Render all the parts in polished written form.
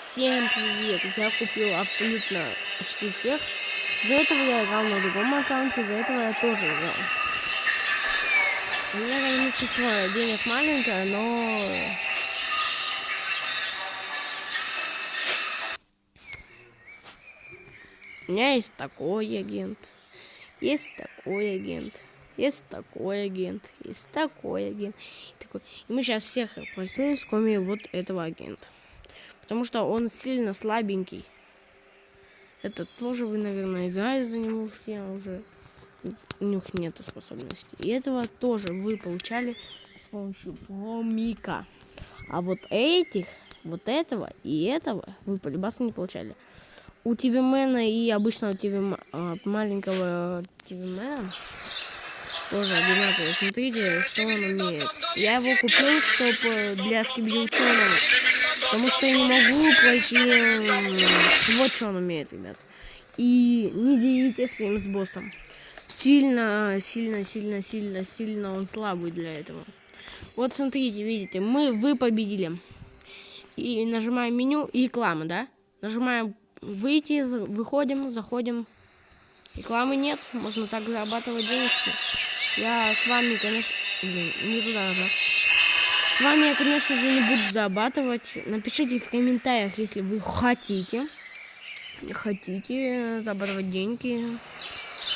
Всем привет! Я купил абсолютно почти всех. Из-за этого я играл на другом аккаунте, из-за этого я тоже играл. У меня количество денег маленькое, но... У меня есть такой агент, есть такой агент, есть такой агент, есть такой агент. И мы сейчас всех простим, кроме вот этого агента. Потому что он сильно слабенький. Это тоже вы, наверное, играли за него все уже. У них нет способностей. И этого тоже вы получали с помощью промика. А вот этих, вот этого и этого вы по-любому не получали. У ТВ-мена и обычного маленького ТВ-мена тоже одинаково. Смотрите, что он умеет. Я его купил, чтобы для скибиди-ученого. Потому что я не могу пройти... Вот что он умеет, ребят. И не делитесь с ним с боссом. Сильно он слабый для этого. Вот смотрите, видите, вы победили. И нажимаем меню и реклама, да? Нажимаем выйти, выходим, заходим. Рекламы нет, можно так зарабатывать денежки. Я с вами, конечно... Блин, не туда нажал. С вами я, конечно же, не буду зарабатывать. Напишите в комментариях, если вы хотите зарабатывать деньги.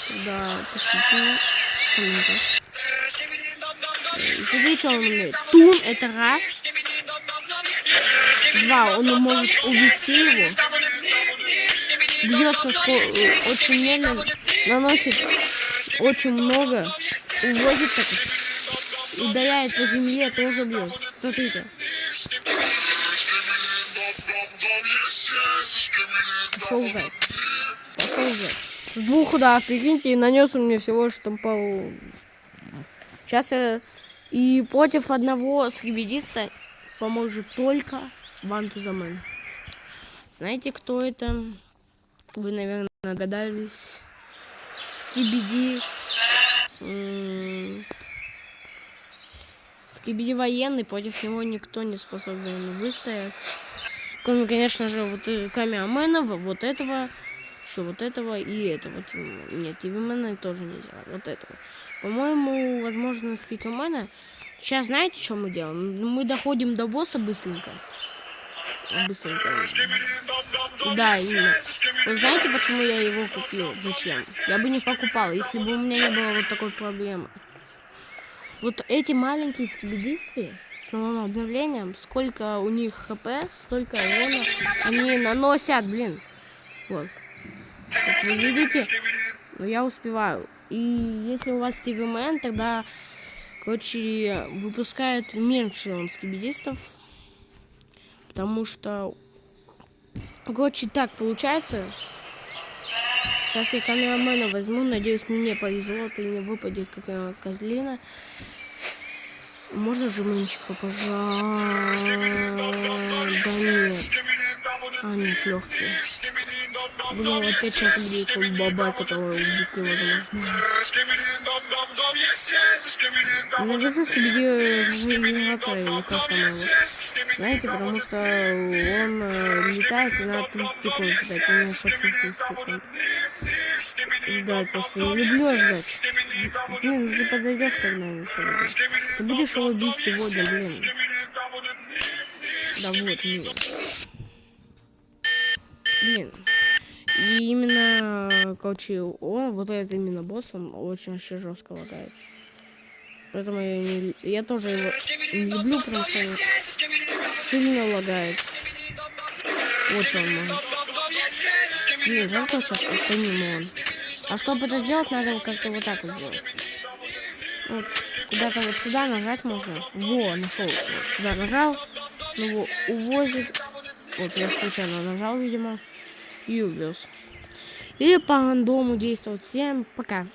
Тогда пишите в комментариях. Смотрите, что он умеет. Тун — это раз. Два, он может увести его. Бьется очень медленно. Наносит очень много. Увозит так. Ударяет по земле, тоже бьет. Смотрите. Пошел зайк. С двух ударов, прикиньте, и нанес он мне всего лишь там пару. Сейчас я... И против одного скибидиста поможет только Вантузамен. Знаете, кто это? Вы, наверное, догадались. Скибиди. Скибиди военный, против него никто не способен выстоять. Кроме, конечно же, вот Камеамена, вот этого, еще вот этого и этого. Нет, ТВ-мена тоже нельзя. Вот этого. По-моему, возможно, с Пикамена. Сейчас знаете, что мы делаем? Мы доходим до босса быстренько. Да, именно. Вы знаете, почему я его купил? Зачем? Я бы не покупал, если бы у меня не было вот такой проблемы. Вот эти маленькие скибидисты с новым обновлением, сколько у них хп, столько урона они наносят, блин. Вот. Как вы видите, но я успеваю. И если у вас ТВ-мен, тогда, короче, выпускает меньше он скибидистов. Потому что, короче, так получается. Сейчас я камерамена возьму, надеюсь, мне повезло, и не выпадет какая-то козлина. Можно жемчика, пожалуйста? Да нет. А, нет, легкие. Думал, опять сейчас будет бабай, которого убить невозможно. Напишу себе генератор, или как там его. Знаете, потому что он летает и на 30 секунд ждать. Я не хочу 30 секунд. Ждать просто. Не люблю ждать. Блин, ты подойдешь когда-нибудь. Ты будешь его бить сегодня, блин. Да вот, блин. Блин. И именно, короче, он, вот этот именно босс, он очень вообще жестко лагает. Поэтому я тоже его не люблю, потому что он сильно лагает. Вот что он может. Блин, жалко сейчас, это не он. А чтобы это сделать, надо как-то вот так вот сделать. Вот, куда-то вот сюда нажать можно. Во, нашел. Вот, сюда нажал, его увозит. Вот я случайно нажал, видимо, и увез. И по рандому действовать. Всем пока.